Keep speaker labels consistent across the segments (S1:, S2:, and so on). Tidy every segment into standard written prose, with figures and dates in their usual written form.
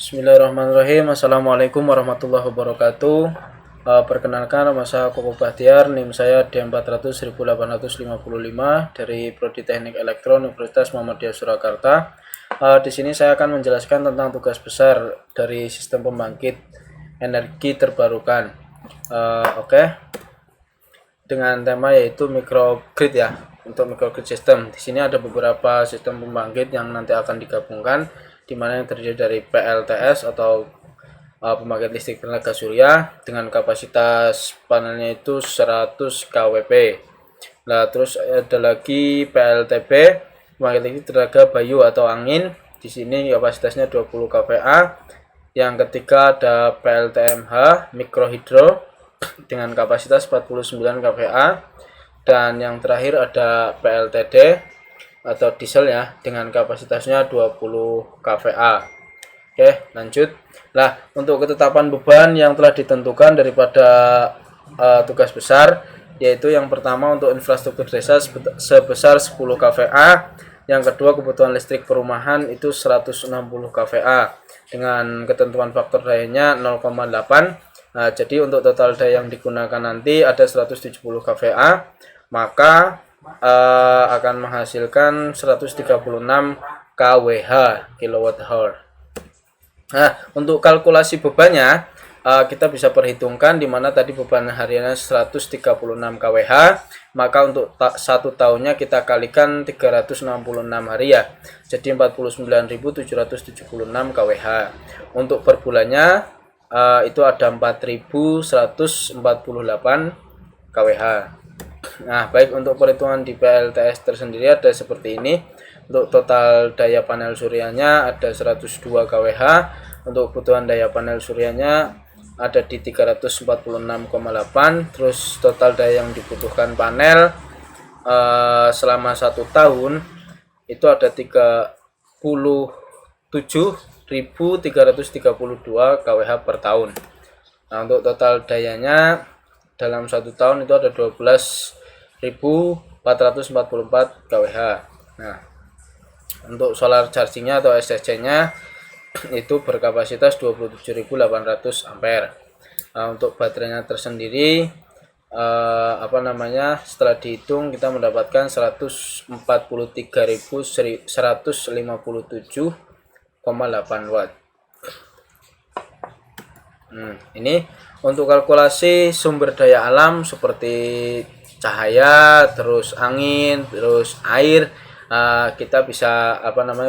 S1: Bismillahirrahmanirrahim. Assalamualaikum warahmatullahi wabarakatuh. Perkenalkan, nama saya Koko Bahtiar, NIM saya D400 1855 dari Prodi Teknik Elektro Universitas Muhammadiyah Surakarta. Di sini saya akan menjelaskan tentang tugas besar dari sistem pembangkit energi terbarukan. Oke. Dengan tema yaitu microgrid ya. Untuk microgrid system, di sini ada beberapa sistem pembangkit yang nanti akan digabungkan, di mana yang terdiri dari PLTS atau pembangkit listrik tenaga surya dengan kapasitas panelnya itu 100 kWp. Nah, terus ada lagi PLTB, pembangkit listrik tenaga bayu atau angin. Di sini kapasitasnya 20 kVA. Yang ketiga ada PLTMH mikrohidro dengan kapasitas 49 kVA. Dan yang terakhir ada PLTD atau diesel ya, dengan kapasitasnya 20 kVA. Oke, lanjut. Nah, untuk ketetapan beban yang telah ditentukan daripada tugas besar, yaitu yang pertama untuk infrastruktur desa sebesar 10 kVA, yang kedua kebutuhan listrik perumahan itu 160 kVA dengan ketentuan faktor dayanya 0,8. Nah, jadi untuk total daya yang digunakan nanti ada 170 kVA, maka akan menghasilkan 136 kWh kWh. Nah, untuk kalkulasi bebannya kita bisa perhitungkan di mana tadi beban hariannya 136 kWh, maka untuk satu tahunnya kita kalikan 366 hari ya. Jadi 49.776 kWh. Untuk per bulannya itu ada 4.148 kWh. Nah, baik, untuk perhitungan di PLTS tersendiri ada seperti ini. Untuk total daya panel suryanya ada 102 kWh. Untuk kebutuhan daya panel suryanya ada di 346,8. Terus total daya yang dibutuhkan panel selama 1 tahun itu ada 37.332 kWh per tahun. Nah, untuk total dayanya dalam 1 tahun itu ada 12.444 kWh. Nah, untuk solar chargingnya atau SCC-nya itu berkapasitas 27.800 ampere. Nah, untuk baterainya tersendiri setelah dihitung kita mendapatkan 143.157,8 watt. Ini untuk kalkulasi sumber daya alam seperti cahaya, terus angin, terus air, kita bisa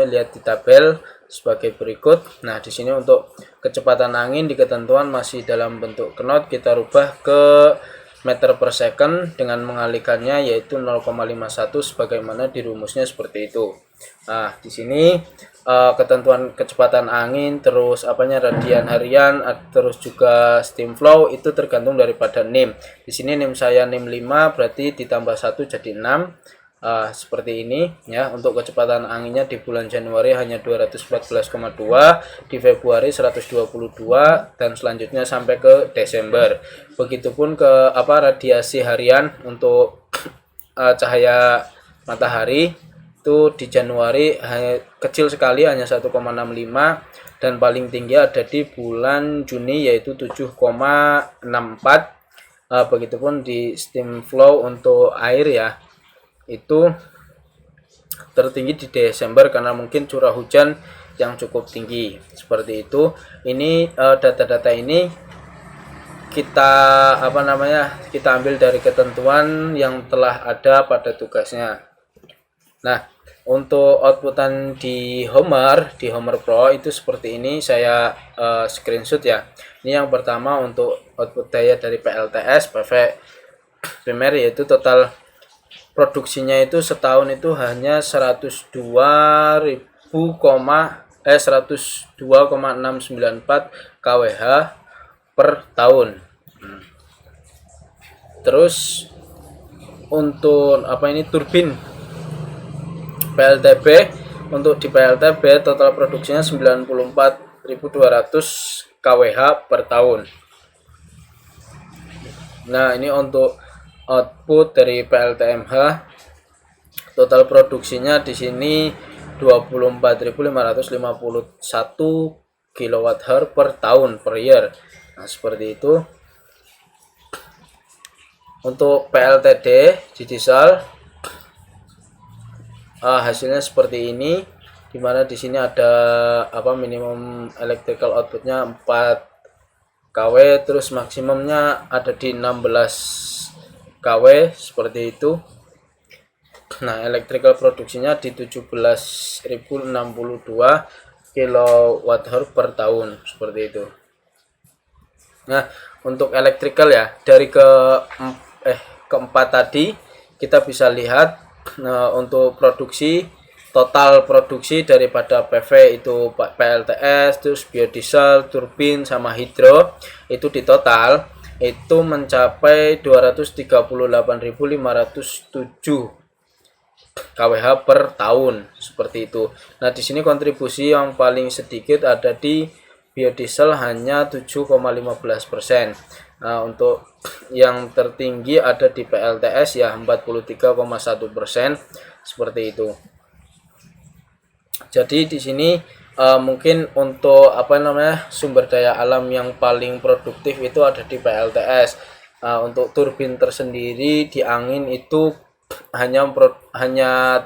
S1: lihat di tabel sebagai berikut. Nah, di sini untuk kecepatan angin di ketentuan masih dalam bentuk knot, kita rubah ke meter per second dengan mengalihkannya yaitu 0,51 sebagaimana di rumusnya seperti itu. Nah, di sini ketentuan kecepatan angin, terus radian harian, terus juga steam flow itu tergantung daripada NIM. Di sini NIM saya NIM 5, berarti ditambah 1 jadi 6. Seperti ini ya. Untuk kecepatan anginnya di bulan Januari hanya 214,2, di Februari 122, dan selanjutnya sampai ke Desember. Begitupun ke radiasi harian untuk cahaya matahari itu di Januari kecil sekali, hanya 1,65, dan paling tinggi ada di bulan Juni yaitu 7,64. Begitupun di steam flow untuk air ya, itu tertinggi di Desember karena mungkin curah hujan yang cukup tinggi. Seperti itu. Ini data-data ini kita kita ambil dari ketentuan yang telah ada pada tugasnya. Nah, untuk outputan di Homer Pro itu seperti ini, saya screenshot ya. Ini yang pertama untuk output daya dari PLTS PV primer, yaitu total produksinya itu setahun itu hanya 102,694 kWh per tahun. Terus untuk turbin PLTB, untuk di PLTB total produksinya 94.200 kWh per tahun. Nah, ini untuk output dari PLTMH, total produksinya di sini 24.551 kWh per tahun per year. Nah, seperti itu. Untuk PLTD di diesel hasilnya seperti ini, dimana di sini ada minimum electrical outputnya 4 kW, terus maksimumnya ada di 16 kW seperti itu. Nah, electrical produksinya di 17.062 kWh per tahun seperti itu. Nah, untuk electrical ya, dari keempat tadi kita bisa lihat untuk total produksi daripada PV itu PLTS, terus biodiesel, turbin sama hidro itu di total itu mencapai 238.507 kWh per tahun seperti itu. Nah, di sini kontribusi yang paling sedikit ada di biodiesel hanya 7,15%. Nah, untuk yang tertinggi ada di PLTS ya 43,1% seperti itu. Jadi di sini mungkin untuk sumber daya alam yang paling produktif itu ada di PLTS. Untuk turbin tersendiri di angin itu hanya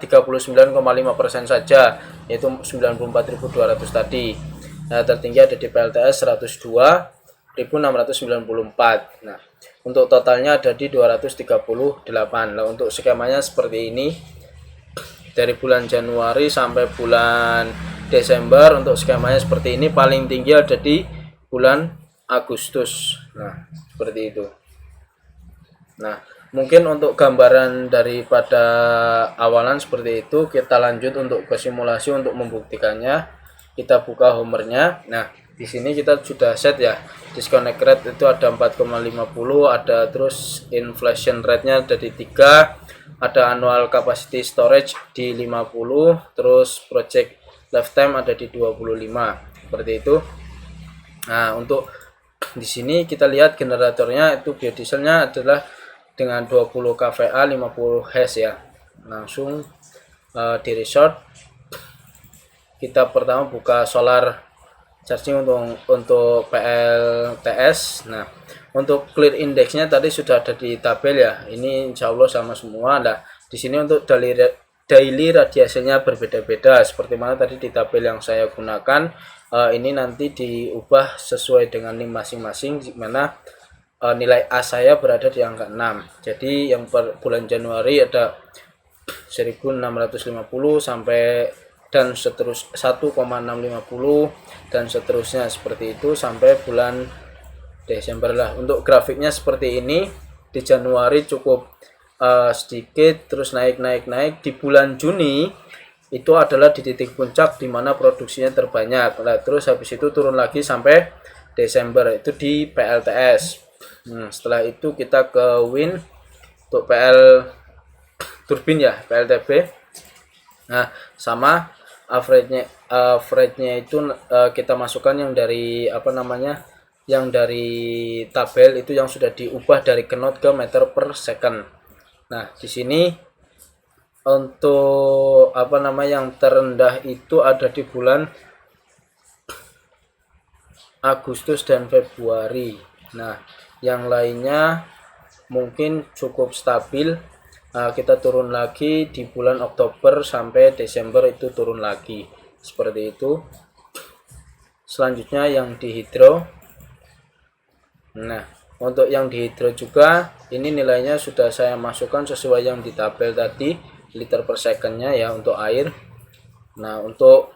S1: 39,5% saja, yaitu 94.200 tadi. Nah, tertinggi ada di PLTS 102.694. Nah, untuk totalnya ada di 238. Nah, untuk skemanya seperti ini. Dari bulan Januari sampai bulan Desember untuk skemanya seperti ini, paling tinggi ada di bulan Agustus. Nah, seperti itu. Nah, mungkin untuk gambaran daripada awalan seperti itu, kita lanjut untuk ke simulasi untuk membuktikannya. Kita buka homernya. Nah, di sini kita sudah set ya. Disconnect rate itu ada 4,50, ada terus inflation rate-nya ada di 3, ada annual capacity storage di 50, terus project lifetime ada di 25. Seperti itu. Nah, untuk di sini kita lihat generatornya itu biodieselnya adalah dengan 20 kVA 50 Hz ya. Langsung di resort kita pertama buka solar charging untuk PLTS. Nah, untuk clear indexnya tadi sudah ada di tabel ya. Ini insya Allah sama semua. Nah, di sini untuk daily radiasinya berbeda-beda seperti mana tadi di tabel yang saya gunakan. Ini nanti diubah sesuai dengan NIM masing-masing, di mana nilai A saya berada di angka 6. Jadi yang per bulan Januari ada 1650 sampai dan seterus 1,650 dan seterusnya seperti itu sampai bulan Desember lah. Untuk grafiknya seperti ini, di Januari cukup sedikit terus naik di bulan Juni itu adalah di titik puncak di mana produksinya terbanyak. Nah, terus habis itu turun lagi sampai Desember itu di PLTS. Setelah itu kita ke Win untuk PL turbin ya, PLTB. Nah, sama average-nya itu kita masukkan yang dari yang dari tabel itu yang sudah diubah dari knot ke meter per second. Nah, di sini untuk yang terendah itu ada di bulan Agustus dan Februari. Nah, yang lainnya mungkin cukup stabil. Kita turun lagi di bulan Oktober sampai Desember itu turun lagi seperti itu. Selanjutnya yang di hidro. Nah, untuk yang di hidro juga ini nilainya sudah saya masukkan sesuai yang di tabel tadi, liter per secondnya ya untuk air. Nah, untuk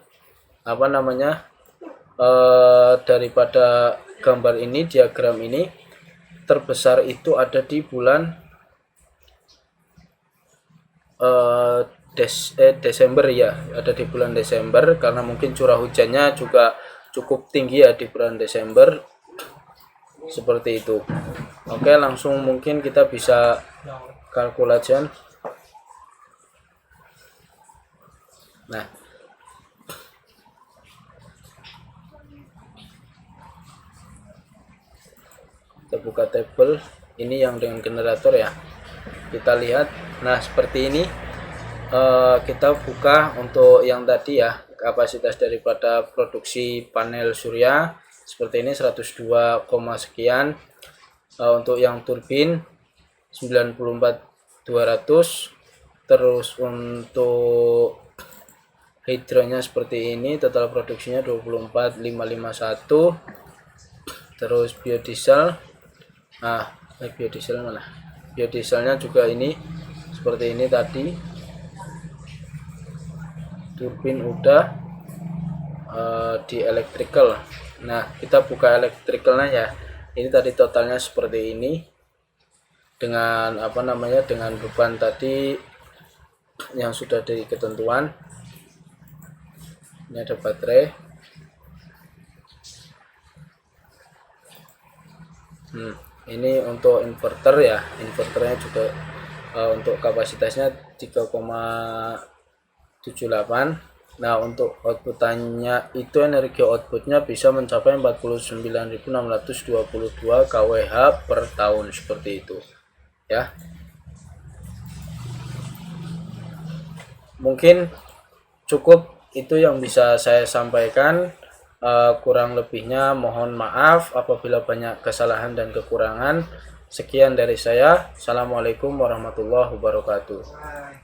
S1: daripada gambar ini, diagram ini terbesar itu ada di bulan Desember ya, ada di bulan Desember karena mungkin curah hujannya juga cukup tinggi ya di bulan Desember seperti itu. Oke, langsung mungkin kita bisa kalkulasi. Nah, kita buka tabel ini yang dengan generator ya, kita lihat. Nah, seperti ini kita buka untuk yang tadi ya, kapasitas daripada produksi panel surya seperti ini 102, sekian. Untuk yang turbin 94.200. Terus untuk hidronya seperti ini, total produksinya 24.551. Terus biodiesel, biodiesel mana? Biodieselnya juga ini seperti ini tadi. Turbin udah, di electrical. Nah, kita buka electricalnya ya. Ini tadi totalnya seperti ini dengan dengan beban tadi yang sudah dari ketentuan. Ini ada baterai. Ini untuk inverter ya. Inverternya juga untuk kapasitasnya 3,78. Nah, untuk outputannya itu energi outputnya bisa mencapai 49.622 kWh per tahun seperti itu ya. Mungkin cukup itu yang bisa saya sampaikan. Kurang lebihnya mohon maaf apabila banyak kesalahan dan kekurangan. Sekian dari saya. Assalamualaikum warahmatullahi wabarakatuh.